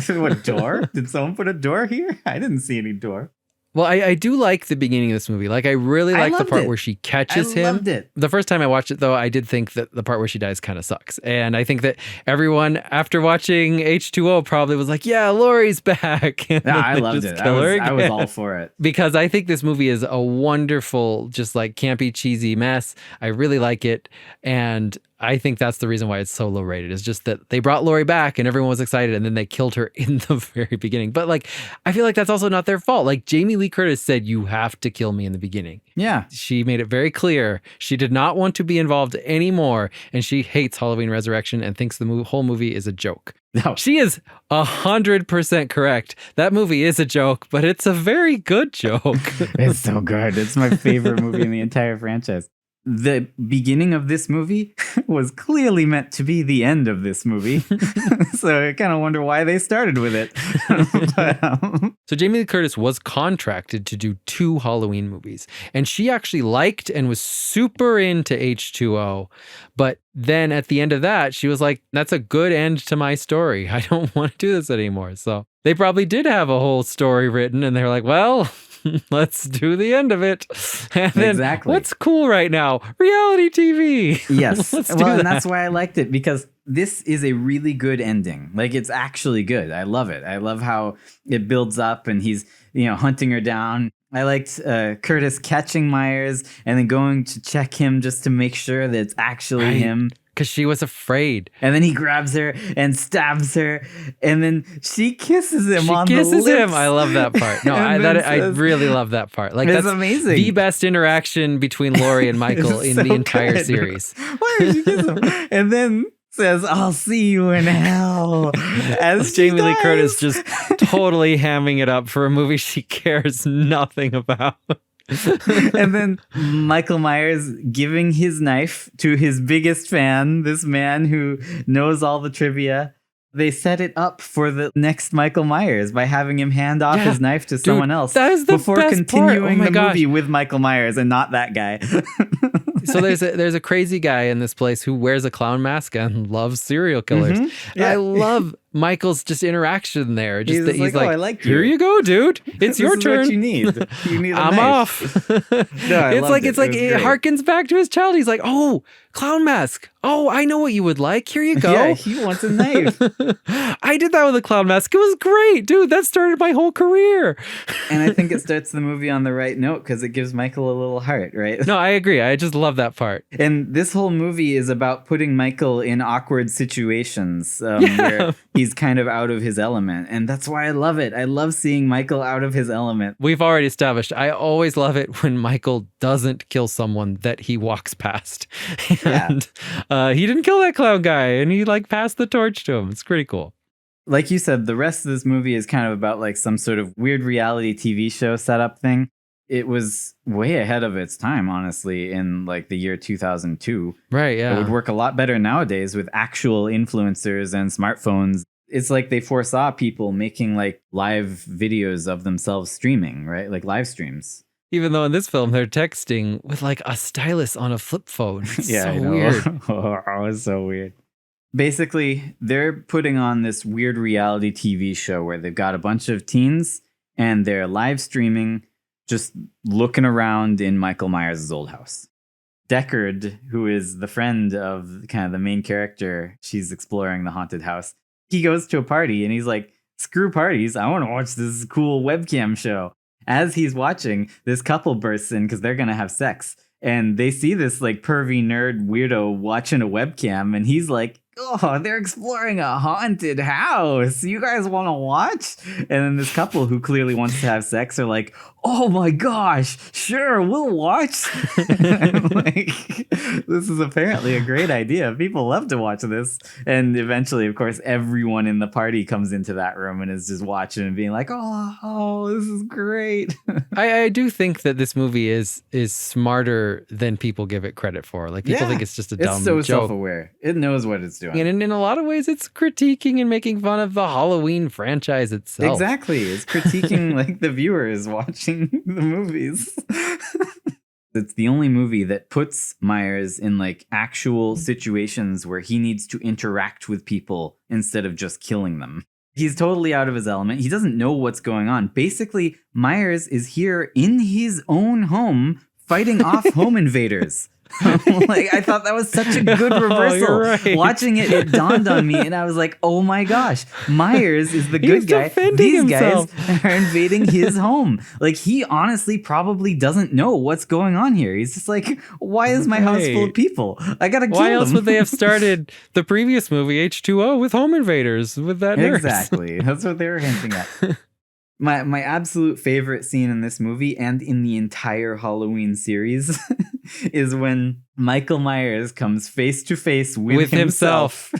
What door? Did someone put a door here? I didn't see any door. Well, I do like the beginning of this movie. Like, I really like the part where she catches him. I loved it. The first time I watched it, though, I did think that the part where she dies kind of sucks. And I think that everyone, after watching H2O, probably was like, yeah, Laurie's back. And I loved it. I was all for it. Because I think this movie is a wonderful, just like campy, cheesy mess. I really like it. And I think that's the reason why it's so low rated. Is just that they brought Laurie back and everyone was excited and then they killed her in the very beginning. But like, I feel like that's also not their fault. Like Jamie Lee Curtis said, you have to kill me in the beginning. Yeah. She made it very clear. She did not want to be involved anymore. And she hates Halloween Resurrection and thinks the whole movie is a joke. No. She is 100% correct. That movie is a joke, but it's a very good joke. It's so good. It's my favorite movie in the entire franchise. The beginning of this movie was clearly meant to be the end of this movie. So I kind of wonder why they started with it. So Jamie Lee Curtis was contracted to do 2 Halloween movies. And she actually liked and was super into H2O. But then at the end of that, she was like, that's a good end to my story. I don't want to do this anymore. So they probably did have a whole story written. And they were like, well... let's do the end of it. And then what's cool right now? Reality TV. Yes. And that's why I liked it, because this is a really good ending. Like, it's actually good. I love it. I love how it builds up and he's, hunting her down. I liked Curtis catching Myers and then going to check him just to make sure that it's actually him. because she was afraid. And then he grabs her and stabs her, and then she kisses him on the lips. She kisses him. I love that part. No, I really love that part. Like, that's amazing. The best interaction between Laurie and Michael in the entire series. Why did she kiss him? And then says, "I'll see you in hell." As Jamie Lee Curtis just totally hamming it up for a movie she cares nothing about. And then Michael Myers giving his knife to his biggest fan, this man who knows all the trivia. They set it up for the next Michael Myers by having him hand off his knife to someone else before continuing the movie with Michael Myers and not that guy. So there's a crazy guy in this place who wears a clown mask and loves serial killers. Mm-hmm. Yeah. I love Michael's just interaction there. Just he's like, "Oh, I like you. Here you go, dude. It's your turn. What you need. You need a I'm knife." off. No, it's like it harkens back to his child. He's like, "Oh, clown mask. Oh, I know what you would like. Here you go." Yeah, he wants a knife. I did that with a clown mask. It was great, dude. That started my whole career. And I think it starts the movie on the right note because it gives Michael a little heart, right? No, I agree. I just love that part. And this whole movie is about putting Michael in awkward situations where he's kind of out of his element. And that's why I love it. I love seeing Michael out of his element. We've already established, I always love it when Michael doesn't kill someone that he walks past. And he didn't kill that clown guy, and he like passed the torch to him. It's pretty cool. Like you said, the rest of this movie is kind of about like some sort of weird reality TV show setup thing. It was way ahead of its time, honestly, in like the year 2002. Right, yeah. It would work a lot better nowadays with actual influencers and smartphones. It's like they foresaw people making like live videos of themselves streaming, right? Like live streams. Even though in this film they're texting with like a stylus on a flip phone. It's so weird. Oh, it's so weird. Basically, they're putting on this weird reality TV show where they've got a bunch of teens and they're live streaming, just looking around in Michael Myers' old house. Deckard, who is the friend of kind of the main character, she's exploring the haunted house. He goes to a party and he's like, "Screw parties, I want to watch this cool webcam show." As he's watching, this couple bursts in because they're going to have sex. And they see this like pervy nerd weirdo watching a webcam. And he's like, "Oh, they're exploring a haunted house. You guys want to watch?" And then this couple who clearly wants to have sex are like, "Oh my gosh, sure, we'll watch." Like, this is apparently a great idea. People love to watch this. And eventually, of course, everyone in the party comes into that room and is just watching and being like, oh, this is great. I do think that this movie is smarter than people give it credit for. Like, people think it's just a dumb joke. It's so self-aware. It knows what it's doing. And in a lot of ways, it's critiquing and making fun of the Halloween franchise itself. Exactly. It's critiquing like the viewers watching the movies. It's the only movie that puts Myers in like actual situations where he needs to interact with people instead of just killing them. He's totally out of his element. He doesn't know what's going on. Basically, Myers is here in his own home fighting off home invaders. Like, I thought that was such a good reversal. Right. Watching it, it dawned on me, and I was like, "Oh my gosh, Myers is the good guy. These himself. Guys are invading his home." Like, he honestly probably doesn't know what's going on here. He's just like, "Why is my house full of people? I gotta kill them." Why else would they have started the previous movie H2O with home invaders with that nurse? Exactly. That's what they were hinting at. My absolute favorite scene in this movie and in the entire Halloween series is when Michael Myers comes face to face with himself.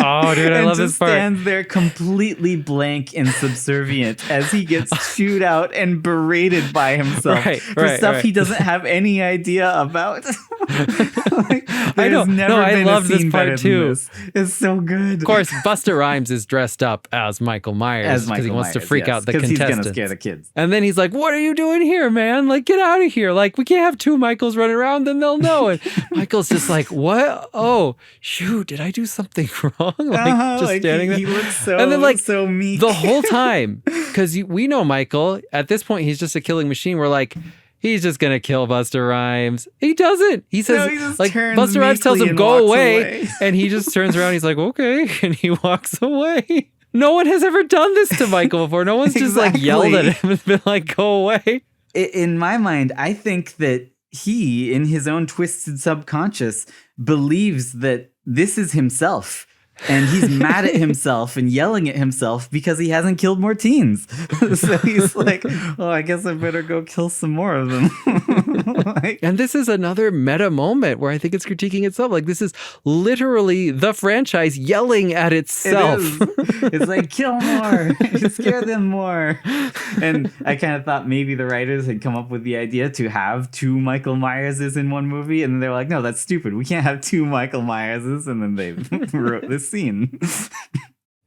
Oh, dude, I love this part. And stands there completely blank and subservient as he gets chewed out and berated by himself for stuff he doesn't have any idea about. Like, I know. I love this part too. This. It's so good. Of course, Busta Rhymes is dressed up as Michael Myers because he wants to freak out the contestants. He's gonna scare the kids. And then he's like, "What are you doing here, man? Like, get out of here! Like, we can't have two Michaels running around. Then they'll know." And Michael's just like, "What? Oh, shoot! Did I do something wrong?" Like, just standing there. He looks so, and then, like, so meek the whole time, because we know Michael at this point. He's just a killing machine. We're like, he's just gonna kill Busta Rhymes. He doesn't. He says, like, Busta Rhymes tells him go away, and he just turns around. He's like, "Okay," and he walks away. No one has ever done this to Michael before. No one's just like yelled at him and been like, "Go away." In my mind, I think that he, in his own twisted subconscious, believes that this is himself. And he's mad at himself and yelling at himself because he hasn't killed more teens. So he's like, oh, I guess I better go kill some more of them. And this is another meta moment where I think it's critiquing itself. Like, this is literally the franchise yelling at itself. It's like, kill more, scare them more. And I kind of thought maybe the writers had come up with the idea to have 2 Michael Myerses in one movie. And then they were like, no, that's stupid. We can't have 2 Michael Myerses. And then they wrote this scene.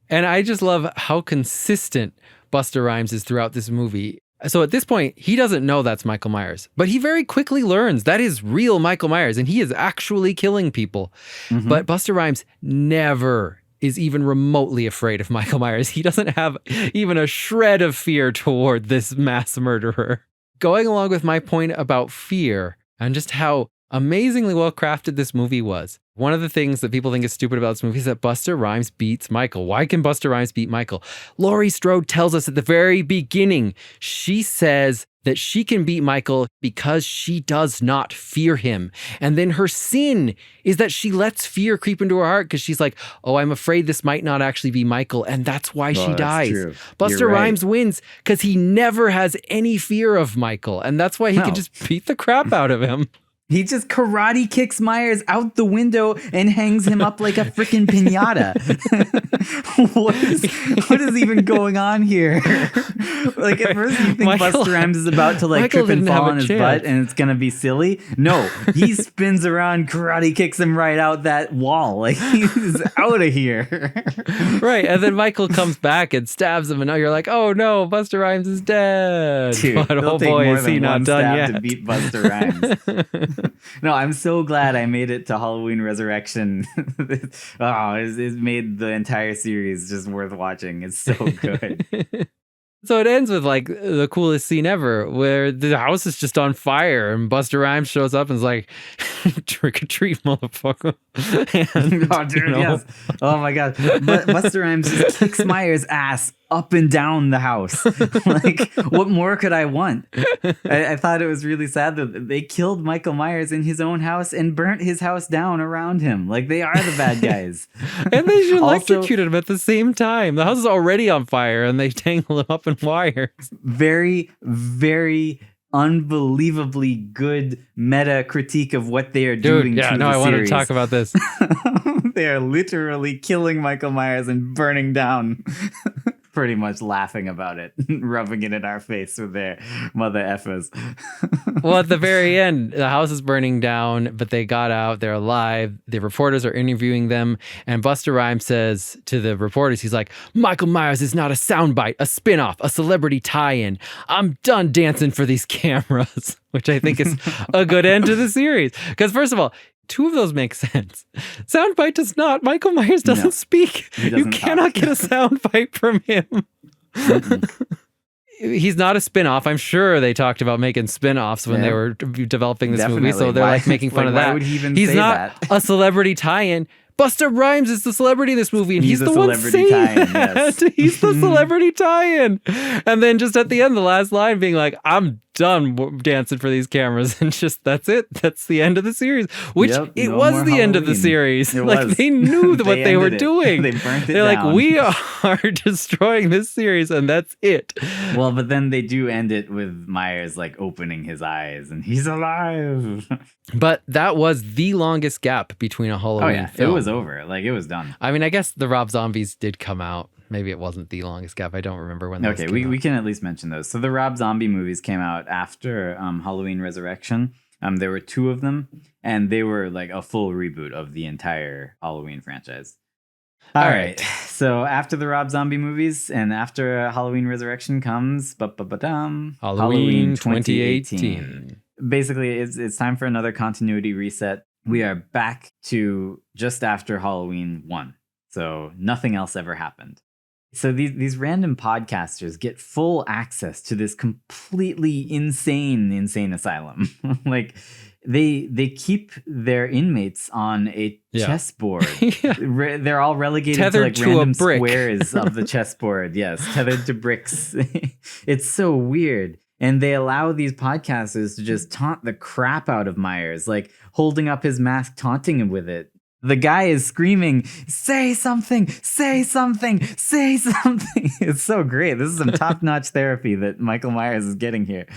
And I just love how consistent Busta Rhymes is throughout this movie. So at this point, he doesn't know that's Michael Myers, but he very quickly learns that is real Michael Myers and he is actually killing people. Mm-hmm. But Busta Rhymes never is even remotely afraid of Michael Myers. He doesn't have even a shred of fear toward this mass murderer. Going along with my point about fear and just how amazingly well crafted this movie was. One of the things that people think is stupid about this movie is that Busta Rhymes beats Michael. Why can Busta Rhymes beat Michael? Laurie Strode tells us at the very beginning, she says that she can beat Michael because she does not fear him. And then her sin is that she lets fear creep into her heart because she's like, oh, I'm afraid this might not actually be Michael. And that's why she dies. True. Busta Rhymes wins because he never has any fear of Michael. And that's why he can just beat the crap out of him. He just karate kicks Myers out the window and hangs him up like a freaking piñata. What is even going on here? Like, at first you think Busta Rhymes is about to like trip and fall on his butt and it's going to be silly. No, he spins around, karate kicks him right out that wall. Like, he's out of here. Right. And then Michael comes back and stabs him. And now you're like, oh no, Busta Rhymes is dead. Dude, but oh boy, is he not done yet. To beat Busta Rhymes. No, I'm so glad I made it to Halloween Resurrection. It's made the entire series just worth watching. It's so good. So it ends with like the coolest scene ever where the house is just on fire and Busta Rhymes shows up and is like, trick or treat, motherfucker. And, oh, dude, yes. Oh my God. But Busta Rhymes just kicks Myers' ass up and down the house. Like, what more could I want? I thought it was really sad that they killed Michael Myers in his own house and burnt his house down around him. Like, they are the bad guys. And they electrocuted him at the same time. The house is already on fire and they tangle him up in wires. Very, very unbelievably good meta critique of what they are doing. I want to talk about this. They are literally killing Michael Myers and burning down. Pretty much laughing about it, rubbing it in our face with their mother effers. Well, at the very end, the house is burning down, but they got out. They're alive. The reporters are interviewing them. And Busta Rhymes says to the reporters, he's like, Michael Myers is not a soundbite, a spinoff, a celebrity tie-in. I'm done dancing for these cameras, which I think is a good end to the series. Because first of all, 2 of those make sense. Soundbite does not. Michael Myers doesn't speak. You cannot get a soundbite from him. He's not a spin-off. I'm sure they talked about making spin-offs when they were developing this movie, so they're like making fun of that. Why would he even He's say not that? A celebrity tie-in. Busta Rhymes is the celebrity in this movie, and he's the one saying that. Yes. He's the celebrity tie-in. And then just at the end, the last line being like, I'm done dancing for these cameras, and just that's it. That's the end of the series. Which it was the end of the series. Like, they knew what they were doing. They burnt it They're down. like, we are destroying this series, and that's it. Well, but then they do end it with Myers like opening his eyes, and he's alive. But that was the longest gap between a Halloween film. It was over. Like, it was done. I mean, I guess the Rob Zombies did come out. Maybe it wasn't the longest gap. I don't remember when those came out. We can at least mention those. So the Rob Zombie movies came out after Halloween Resurrection. There were 2 of them, and they were like a full reboot of the entire Halloween franchise. All right. So after the Rob Zombie movies and after Halloween Resurrection comes Halloween 2018. Basically, it's time for another continuity reset. We are back to just after Halloween 1. So nothing else ever happened. So these random podcasters get full access to this completely insane asylum. Like, they keep their inmates on a chessboard. They're all relegated tethered to like random brick. squares of the chessboard. Yes, tethered to bricks. It's so weird. And they allow these podcasters to just taunt the crap out of Myers, like holding up his mask, taunting him with it. The guy is screaming, say something, say something, say something. It's so great. This is some top-notch therapy that Michael Myers is getting here.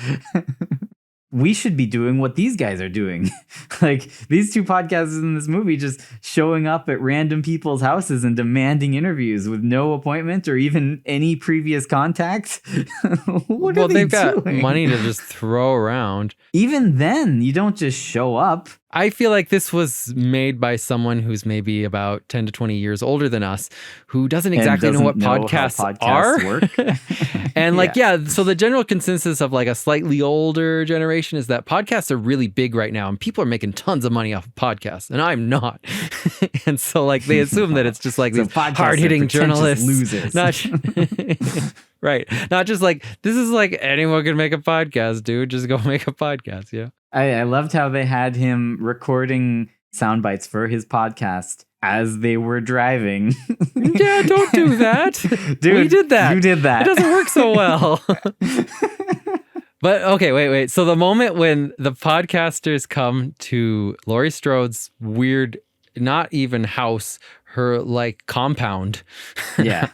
We should be doing what these guys are doing. Like these two podcasters in this movie just showing up at random people's houses and demanding interviews with no appointment or even any previous contact. Well, they've got money to just throw around. Even then, you don't just show up. I feel like this was made by someone who's maybe about 10 to 20 years older than us, who doesn't exactly know what podcasts are. Work. And like, so the general consensus of like a slightly older generation is that podcasts are really big right now and people are making tons of money off of podcasts and I'm not. And so like they assume that it's just like these hard-hitting journalists. Losers. Right. Not just like, this is like anyone can make a podcast, dude. Just go make a podcast. Yeah. I loved how they had him recording sound bites for his podcast as they were driving. Yeah, don't do that. Dude, we did that. You did that. It doesn't work so well. But okay, wait. So the moment when the podcasters come to Laurie Strode's weird, not even house, her like compound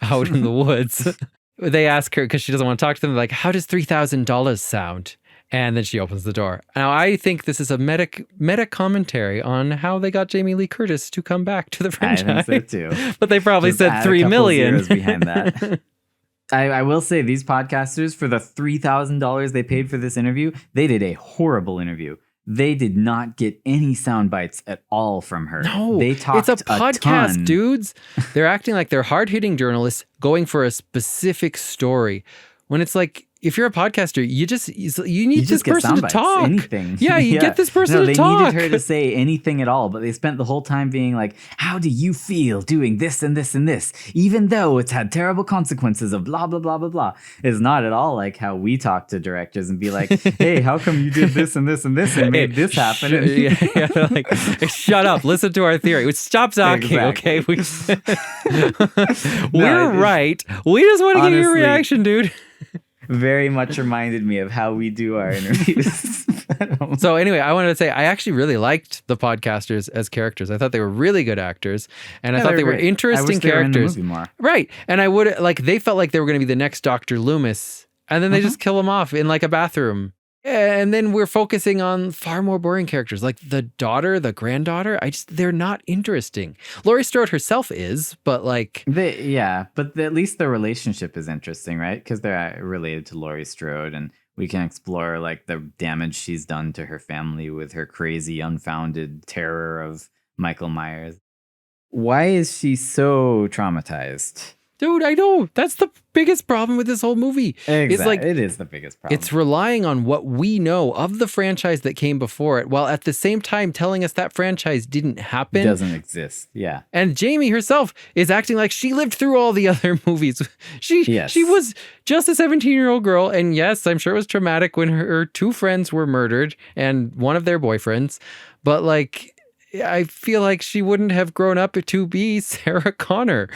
out in the woods, they ask her, because she doesn't want to talk to them, like, how does $3,000 sound? And then she opens the door. Now, I think this is a meta commentary on how they got Jamie Lee Curtis to come back to the franchise. I think so too. But they probably said 3 million behind that. I will say these podcasters, for the $3,000 they paid for this interview, they did a horrible interview. They did not get any sound bites at all from her. No, they talked it's a podcast, dudes. They're acting like they're hard-hitting journalists going for a specific story. When it's like, if you're a podcaster, you need this person to talk. Anything. Yeah, you get this person to talk. They needed her to say anything at all, but they spent the whole time being like, how do you feel doing this and this and this, even though it's had terrible consequences of blah, blah, blah, blah, blah. It's not at all like how we talk to directors and be like, hey, how come you did this and this and this and made this happen? Like, shut up, listen to our theory. Stop talking, okay? We're right. We just want to get your reaction, dude. Very much reminded me of how we do our interviews. So anyway, I wanted to say I actually really liked the podcasters as characters. I thought they were really good actors, and I thought they were interesting characters. They were in the movie more. Right, and I would they felt like they were going to be the next Dr. Loomis, and then they just kill him off in like a bathroom. And then we're focusing on far more boring characters, like the daughter, the granddaughter. They're not interesting. Laurie Strode herself is, but like... but at least the relationship is interesting, right? Because they're related to Laurie Strode, and we can explore like the damage she's done to her family with her crazy, unfounded terror of Michael Myers. Why is she so traumatized? Dude, I know. That's the biggest problem with this whole movie. Exactly. It's like, it is the biggest problem. It's relying on what we know of the franchise that came before it, while at the same time telling us that franchise didn't happen. It doesn't exist. Yeah. And Jamie herself is acting like she lived through all the other movies. She was just a 17-year-old girl. And yes, I'm sure it was traumatic when her two friends were murdered and one of their boyfriends. But like... I feel like she wouldn't have grown up to be Sarah Connor.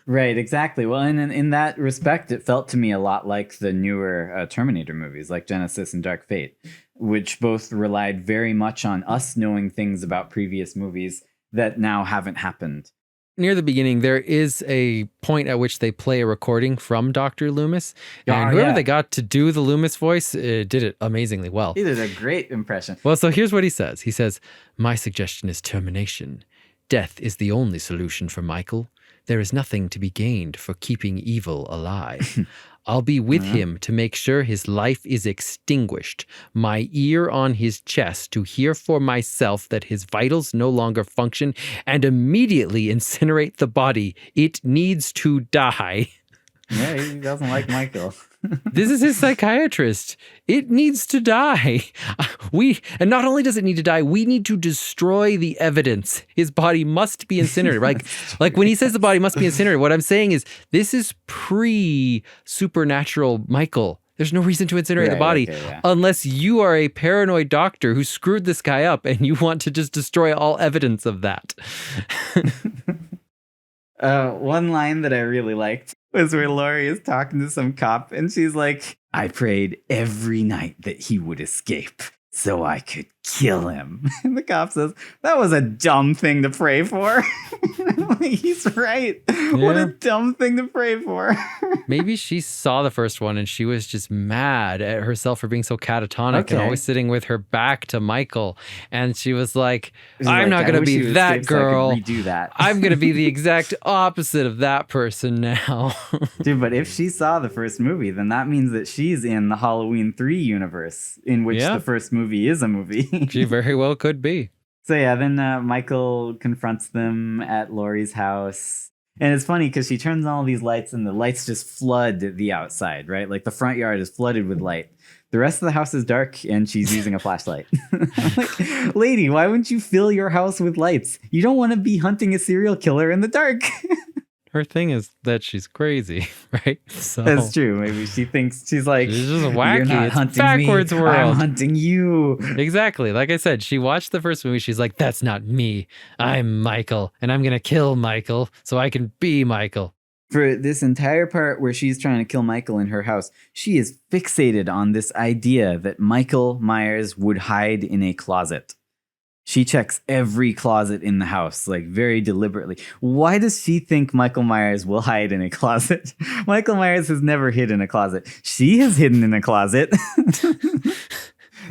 Right, exactly. Well, and in that respect, it felt to me a lot like the newer Terminator movies, like Genesis and Dark Fate, which both relied very much on us knowing things about previous movies that now haven't happened. Near the beginning, there is a point at which they play a recording from Dr. Loomis. And whoever they got to do the Loomis voice did it amazingly well. He did a great impression. Well, so here's what he says. He says, "My suggestion is termination. Death is the only solution for Michael. There is nothing to be gained for keeping evil alive. I'll be with him to make sure his life is extinguished, my ear on his chest to hear for myself that his vitals no longer function, and immediately incinerate the body. It needs to die." Yeah, he doesn't like Michael. This is his psychiatrist. It needs to die. And not only does it need to die, we need to destroy the evidence. His body must be incinerated. Like when he says the body must be incinerated, what I'm saying is this is pre-supernatural Michael. There's no reason to incinerate the body unless you are a paranoid doctor who screwed this guy up and you want to just destroy all evidence of that. One line that I really liked was where Laurie is talking to some cop and she's like, "I prayed every night that he would escape." so I could kill him. And the cop says, that was a dumb thing to pray for. He's right. Yeah. What a dumb thing to pray for. Maybe she saw the first one and she was just mad at herself for being so catatonic and always sitting with her back to Michael. And she was like, I'm not going to be that girl. So I could redo that. I'm going to be the exact opposite of that person now. Dude, but if she saw the first movie, then that means that she's in the Halloween 3 universe, in which the first movie is a movie. She very well could be. So yeah, then Michael confronts them at Laurie's house. And it's funny because she turns on all these lights and the lights just flood the outside, right? Like the front yard is flooded with light. The rest of the house is dark and she's using a flashlight. I'm like, lady, why wouldn't you fill your house with lights? You don't want to be hunting a serial killer in the dark. Her thing is that she's crazy, right? So that's true. Maybe she thinks she's like, she's just wacky. You're not it's hunting backwards me. world. I'm hunting you. Exactly. Like I said, she watched the first movie. She's like, that's not me. I'm Michael, and I'm gonna kill Michael so I can be Michael. For this entire part where she's trying to kill Michael in her house, she is fixated on this idea that Michael Myers would hide in a closet. She checks every closet in the house, like very deliberately. Why does she think Michael Myers will hide in a closet? Michael Myers has never hid in a closet. She has hidden in a closet.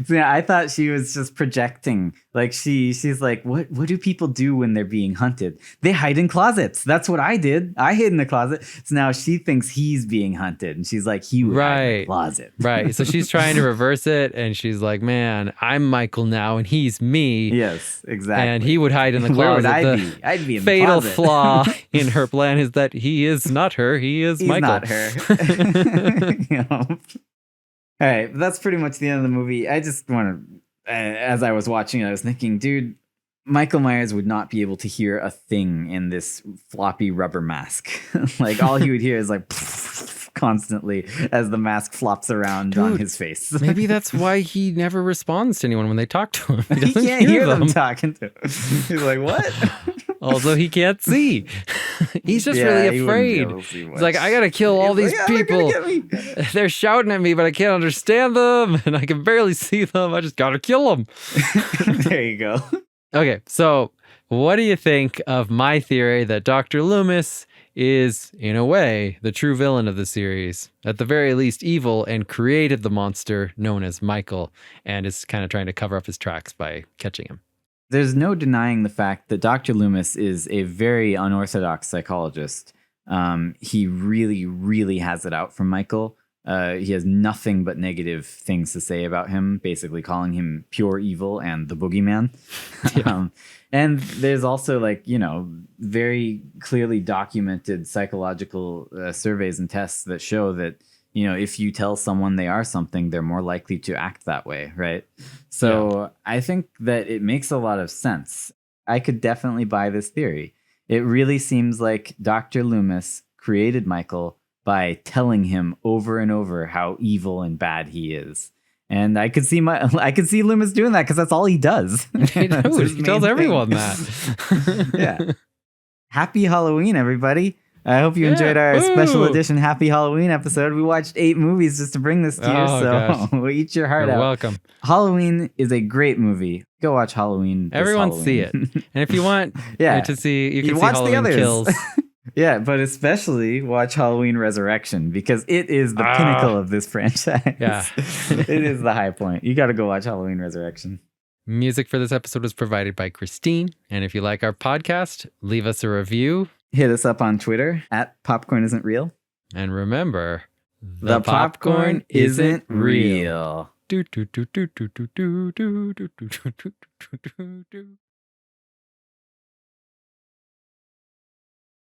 So yeah, I thought she was just projecting. Like she's like, what do people do when they're being hunted? They hide in closets. That's what I did. I hid in the closet. So now she thinks he's being hunted. And she's like, he would hide in the closet. Right. So she's trying to reverse it. And she's like, man, I'm Michael now and he's me. Yes, exactly. And he would hide in the closet. Where would I be? I'd be in the fatal closet. flaw in her plan is that he is not her. He is he's Michael. Not her. You know? All right, that's pretty much the end of the movie. I just want to, as I was watching it, I was thinking, dude, Michael Myers would not be able to hear a thing in this floppy rubber mask. Like all he would hear is like constantly as the mask flops around on his face. Maybe that's why he never responds to anyone when they talk to him. He can't hear them talking to him. He's like, what? Also, he can't see. He's just really afraid. He's like, I gotta kill all these people. They're shouting at me, but I can't understand them, and I can barely see them. I just gotta kill them. There you go. Okay, so what do you think of my theory that Dr. Loomis is, in a way, the true villain of the series? At the very least, evil and created the monster known as Michael, and is kind of trying to cover up his tracks by catching him. There's no denying the fact that Dr. Loomis is a very unorthodox psychologist. He really, really has it out for Michael. He has nothing but negative things to say about him, basically calling him pure evil and the boogeyman. Yeah. And there's also very clearly documented psychological surveys and tests that show that, if you tell someone they are something, they're more likely to act that way, right? So I think that it makes a lot of sense. I could definitely buy this theory. It really seems like Dr. Loomis created Michael by telling him over and over how evil and bad he is. And I could see Loomis doing that because that's all he does. He tells everyone that. Yeah. Happy Halloween, everybody. I hope you enjoyed our special edition Happy Halloween episode. We watched 8 movies just to bring this to you, so we'll eat your heart out. You're welcome. Halloween is a great movie. Go watch Halloween. Everyone see it. And if you want to see, you can see Halloween the others. Kills. Yeah, but especially watch Halloween Resurrection because it is the pinnacle of this franchise. Yeah. It is the high point. You got to go watch Halloween Resurrection. Music for this episode was provided by Christine. And if you like our podcast, leave us a review. Hit us up on Twitter at Popcorn Isn't Real. And remember, the popcorn isn't real. Do do do do do do do do do do do do do do.